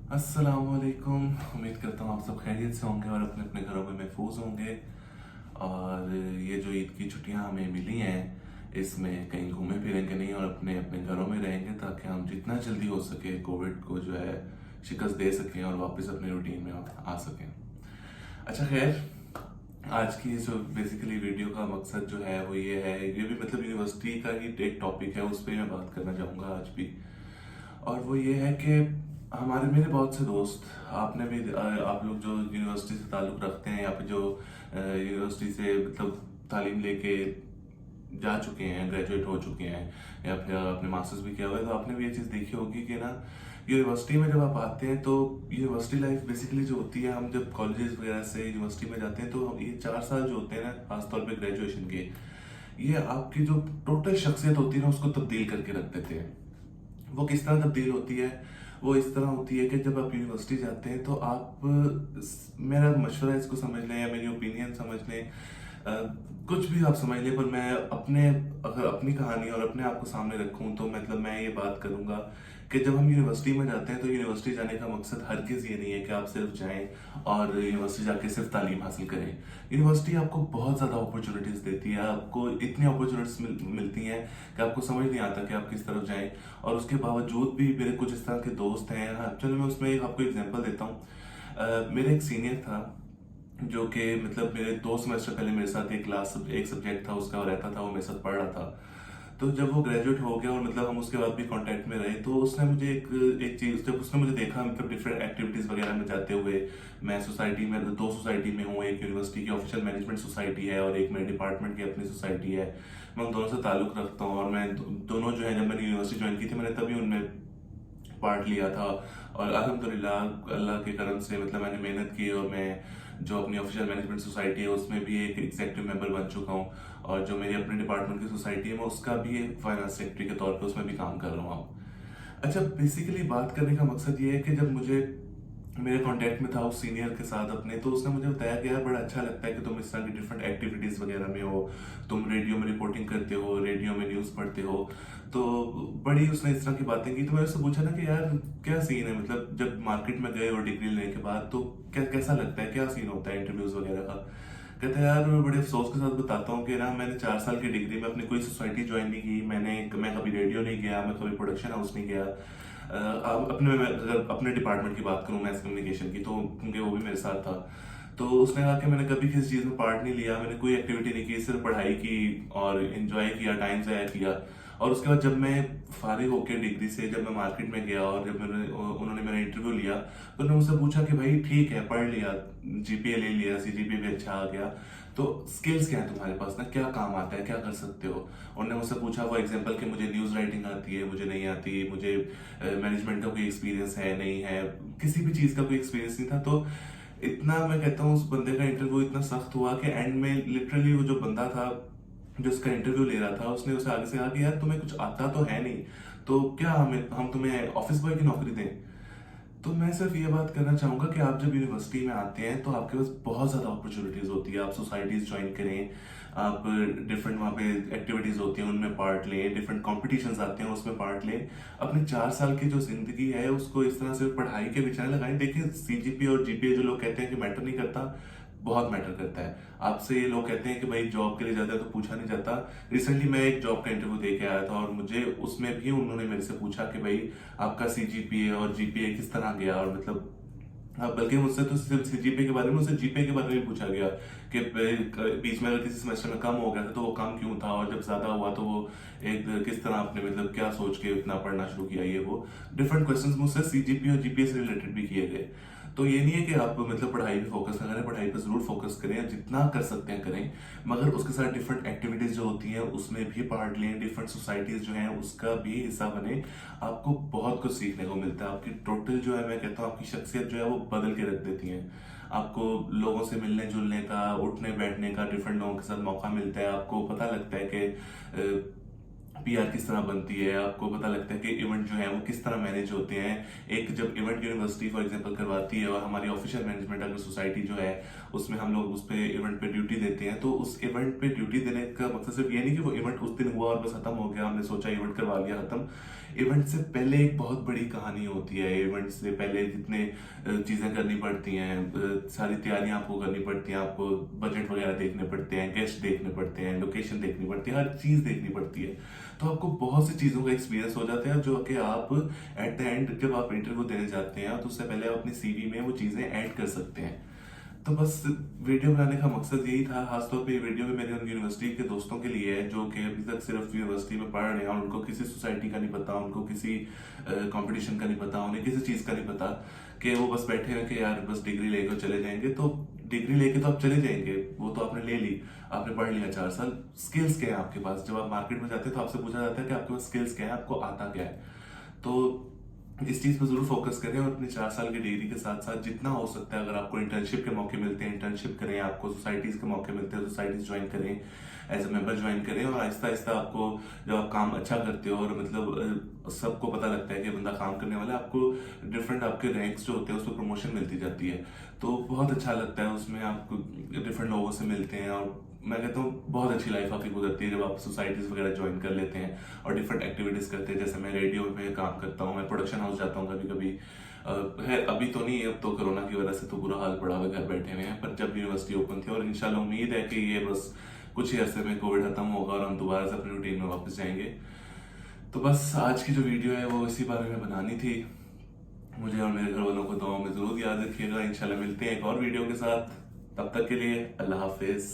अस्सलामुअलैकुम। उम्मीद करता हूँ आप सब खैरियत से होंगे और अपने अपने घरों में महफूज होंगे। और ये जो ईद की छुट्टियाँ हमें मिली हैं, इसमें कहीं घूमे फिरेंगे नहीं और अपने अपने घरों में रहेंगे, ताकि हम जितना जल्दी हो सके कोविड को जो है शिकस्त दे सकें और वापस अपने रूटीन में आ सकें। अच्छा, खैर, आज की जो बेसिकली वीडियो का मकसद जो है वो ये है, ये भी मतलब यूनिवर्सिटी का ही एक टॉपिक है, उस पर मैं बात करना चाहूँगा आज भी। और वो ये है कि हमारे मेरे बहुत से दोस्त, आपने भी आप लोग जो यूनिवर्सिटी से ताल्लुक़ रखते हैं या फिर जो यूनिवर्सिटी से मतलब तालीम लेके जा चुके हैं, ग्रेजुएट हो चुके हैं या फिर आपने मास्टर्स भी किया हुआ है, तो आपने भी ये चीज़ देखी होगी कि ना, यूनिवर्सिटी में जब आप आते हैं तो यूनिवर्सिटी लाइफ बेसिकली जो होती है, हम जब कॉलेजेस वगैरह से यूनिवर्सिटी में जाते हैं तो ये 4 साल जो होते हैं ना, खासतौर पे ग्रेजुएशन के, ये आपकी जो टोटल शख्सियत होती है ना, उसको तब्दील करके रख देते हैं। वो किस तरह तब्दील होती है? वो इस तरह होती है कि जब आप यूनिवर्सिटी जाते हैं तो आप मेरा मशवरा इसको समझ लें या मेरी ओपिनियन समझ लें, कुछ भी आप समझ लें, पर मैं अपने अगर अपनी कहानी और अपने आप को सामने रखूं तो मतलब मैं ये बात करूंगा कि जब हम यूनिवर्सिटी में जाते हैं तो यूनिवर्सिटी जाने का मकसद हरगिज़ ये नहीं है कि आप सिर्फ जाएं और यूनिवर्सिटी जाके सिर्फ तालीम हासिल करें। यूनिवर्सिटी आपको बहुत ज़्यादा अपॉर्चुनिटीज़ देती है, आपको इतनी अपॉर्चुनिटीज़ मिलती हैं कि आपको समझ नहीं आता कि आप किस तरफ जाएं। और उसके बावजूद भी मेरे कुछ इस तरह के दोस्त हैं। हाँ, चलो मैं उसमें आपको एग्जांपल देता हूँ। मेरे एक सीनियर था जो कि मतलब मेरे 2 सेमेस्टर पहले मेरे साथ एक सब्जेक्ट था उसका रहता था, वो मेरे साथ पढ़ रहा था। तो जब वो ग्रेजुएट हो गया और मतलब हम उसके बाद भी कांटेक्ट में रहे, तो उसने मुझे एक एक चीज़, जब उसने मुझे देखा मतलब डिफरेंट एक्टिविटीज़ वगैरह में जाते हुए, मैं सोसाइटी में 2 सोसाइटी में हूँ, एक यूनिवर्सिटी की ऑफिशियल मैनेजमेंट सोसाइटी है और एक मेरे डिपार्टमेंट की अपनी सोसाइटी है। मैं उन दोनों से ताल्लुक़ रखता हूँ और मैं दोनों जो है, जब मैंने यूनिवर्सिटी ज्वाइन की थी मैंने तभी उनमें पार्ट लिया था। और अल्हम्दुलिल्लाह अल्लाह के करम से मतलब मैंने मेहनत की और मैं जो अपनी ऑफिशियल मैनेजमेंट सोसाइटी है उसमें भी एक एग्जीक्यूटिव मेंबर बन चुका हूँ। और जो मेरी अपने डिपार्टमेंट की सोसाइटी है मैं उसका भी एक फाइनेंस सेक्रेटरी के तौर पे उसमें भी काम कर रहा हूँ अब। अच्छा, बेसिकली बात करने का मकसद ये है कि जब मुझे मेरे कांटेक्ट में था उस सीनियर के साथ अपने, तो उसने मुझे बताया कि यार बड़ा अच्छा लगता है कि तुम इस तरह की डिफरेंट एक्टिविटीज़ वगैरह में हो, तुम रेडियो में रिपोर्टिंग करते हो, रेडियो में न्यूज़ पढ़ते हो। तो बड़ी उसने इस तरह की बातें की, तो मैंने उससे पूछा ना कि यार क्या सीन है, मतलब जब मार्केट में गए और डिग्री लेने के बाद तो कैसा लगता है, क्या सीन होता है इंटरव्यूज़ वगैरह का? कहते हैं यार, मैं बड़े अफसोस के साथ बताता हूँ कि ना, मैंने 4 साल की डिग्री में अपनी कोई सोसाइटी ज्वाइन नहीं की, मैं कभी रेडियो नहीं गया, मैं कभी प्रोडक्शन हाउस नहीं गया। अब मैं अगर अपने डिपार्टमेंट की बात करूँ मैथ कम्युनिकेशन की, तो क्योंकि वो भी मेरे साथ था, तो उसने कहा कि मैंने कभी किसी चीज़ में पार्ट नहीं लिया, मैंने कोई एक्टिविटी नहीं की, सिर्फ पढ़ाई की और इन्जॉय किया, टाइम ज़ाया किया। और उसके बाद जब मैं फारिग होकर डिग्री से जब मैं मार्केट में गया और जब उन्होंने मेरा इंटरव्यू लिया, तो उन्होंने मुझसे पूछा कि भाई ठीक है, पढ़ लिया, जीपीए ले लिया, सीजीपीए भी अच्छा आ गया, तो स्किल्स क्या है तुम्हारे पास ना, क्या काम आता है, क्या कर सकते हो? उन्होंने मुझसे पूछा वो एग्जांपल कि मुझे न्यूज़ राइटिंग आती है, मुझे नहीं आती, मुझे मैनेजमेंट का कोई एक्सपीरियंस है नहीं है, किसी भी चीज़ का कोई एक्सपीरियंस नहीं था। तो इतना मैं कहता हूँ उस बंदे का इंटरव्यू इतना सख्त हुआ कि एंड में लिटरली वो जो बंदा था जो उसका इंटरव्यू ले रहा था, उसने उसे आगे से कहा कि यार तुम्हें कुछ आता तो है नहीं, तो क्या हम तुम्हें ऑफिस बॉय की नौकरी दें? तो मैं सिर्फ ये बात करना चाहूंगा कि आप जब यूनिवर्सिटी में आते हैं तो आपके पास बहुत ज़्यादा अपॉर्चुनिटीज़ होती है, आप सोसाइटीज़ ज्वाइन करें, आप डिफरेंट वहाँ पे एक्टिविटीज़ होती हैं उनमें पार्ट लें, डिफरेंट कॉम्पिटिशन्स आते हैं उसमें पार्ट लें। अपनी 4 साल की जो ज़िंदगी है उसको इस तरह से पढ़ाई के पीछे न लगाएं। देखिए, सीजीपीए और जीपीए जो लोग कहते हैं कि मैटर नहीं करता, बहुत मैटर करता है। आपसे ये लोग कहते हैं कि भाई जॉब के लिए जाता है तो पूछा नहीं जाता। रिसेंटली मैं एक जॉब का इंटरव्यू दे के आया था और मुझे उसमें भी उन्होंने मेरे से पूछा कि भाई आपका सीजीपीए और जीपीए किस तरह गया, और मतलब हाँ, बल्कि मुझसे तो सिर्फ सीजीपीए के बारे में, मुझसे जीपीए के बारे में पूछा गया कि बीच में अगर किसी सेमेस्टर में कम हो गया था तो वो कम क्यों था, और जब ज्यादा हुआ तो वो एक किस तरह आपने मतलब क्या सोच के इतना पढ़ना शुरू किया, ये वो डिफरेंट क्वेश्चंस मुझसे सीजीपीए और जीपीए से रिलेटेड भी किए गए। तो ये नहीं है कि आप मतलब पढ़ाई पे फोकस ना करें, पढ़ाई पे जरूर फोकस करें, जितना कर सकते हैं करें, मगर उसके साथ डिफरेंट एक्टिविटीज जो होती हैं उसमें भी पार्ट लें, डिफरेंट सोसाइटीज जो हैं उसका भी हिस्सा बने। आपको बहुत कुछ सीखने को मिलता है, आपकी टोटल जो है मैं कहता हूँ आपकी शख्सियत जो है वो बदल के रख देती है। आपको लोगों से मिलने जुलने का, उठने बैठने का, डिफरेंट लोगों के साथ मौका मिलता है, आपको पता लगता है कि पीआर किस तरह बनती है, आपको पता लगता है कि इवेंट जो है वो किस तरह मैनेज होते हैं। एक जब इवेंट यूनिवर्सिटी फॉर एग्जांपल करवाती है और हमारी ऑफिशियल मैनेजमेंट अगर सोसाइटी जो है उसमें हम लोग उस पे इवेंट पे ड्यूटी देते हैं, तो उस इवेंट पे ड्यूटी देने का मकसद सिर्फ ये नहीं कि वो इवेंट उस दिन हुआ और बस खत्म हो गया, हमने सोचा इवेंट करवा लिया खत्म। इवेंट से पहले एक बहुत बड़ी कहानी होती है। इवेंट से पहले जितने चीजें करनी पड़ती हैं, सारी तैयारियां आपको करनी पड़ती हैं, आपको बजट वगैरह देखने पड़ते हैं, गेस्ट देखने पड़ते हैं, लोकेशन देखनी पड़ती है, हर चीज देखनी पड़ती है। तो आपको बहुत सी चीजों का एक्सपीरियंस हो जाता है जो कि आप एट द एंड जब आप इंटरव्यू देने जाते हैं तो उससे पहले आप अपनी सीवी में वो चीजें ऐड कर सकते हैं। तो बस वीडियो बनाने का मकसद यही था। खासतौर पे ये वीडियो भी मेरे यूनिवर्सिटी के दोस्तों के लिए है जो कि अभी तक सिर्फ यूनिवर्सिटी में पढ़ रहे हैं और उनको किसी सोसाइटी का नहीं पता, उनको किसी कंपटीशन का नहीं पता, उन्हें किसी चीज का नहीं पता, कि वो बस बैठे हैं कि यार बस डिग्री लेकर चले जाएंगे। तो डिग्री लेके तो आप चले जाएंगे, वो तो आपने ले ली, आपने पढ़ लिया 4 साल, स्किल्स क्या है आपके पास? जब आप मार्केट में जाते हैं तो आपसे पूछा जाता है कि आपके पास स्किल्स क्या है, आपको आता क्या है। तो इस चीज पर जरूर फोकस करें और अपने 4 साल की डिग्री के साथ साथ जितना हो सकता है, अगर आपको इंटर्नशिप के मौके मिलते हैं इंटर्नशिप करें, आपको सोसाइटीज के मौके मिलते हैं सोसाइटीज ज्वाइन करें, एज ए मेंबर ज्वाइन करें। और आहिस्ता आहिस्ता आपको जब आप काम अच्छा करते हो और मतलब सबको पता लगता है कि बंदा काम करने वाला है, आपको डिफरेंट आपके रैंक्स जो होते हैं उस पर प्रमोशन मिलती जाती है। तो बहुत अच्छा लगता है, उसमें आप डिफरेंट लोगों से मिलते हैं और मैं कहता हूँ बहुत अच्छी लाइफ आपकी गुजरती है जब आप सोसाइटीज वगैरह ज्वाइन कर लेते हैं और डिफरेंट एक्टिविटीज करते हैं। जैसे मैं रेडियो में काम करता हूँ, मैं प्रोडक्शन हाउस जाता हूँ कभी कभी। है अभी तो नहीं, अब तो कोरोना की वजह से तो बुरा हाल पड़ा हुआ है, घर बैठे हुए हैं। पर जब यूनिवर्सिटी ओपन थी और इंशाल्लाह उम्मीद है कि ये बस कुछ ही अरसे में कोविड खत्म होगा और हम दोबारा से अपनी रूटीन में वापस जाएंगे। तो बस आज की जो वीडियो है वो इसी बारे में बनानी थी। मुझे और मेरे घर वालों को दुआओं में जरूर याद रखिएगा। इंशाल्लाह मिलते हैं एक और वीडियो के साथ, तब तक के लिए अल्लाह हाफिज।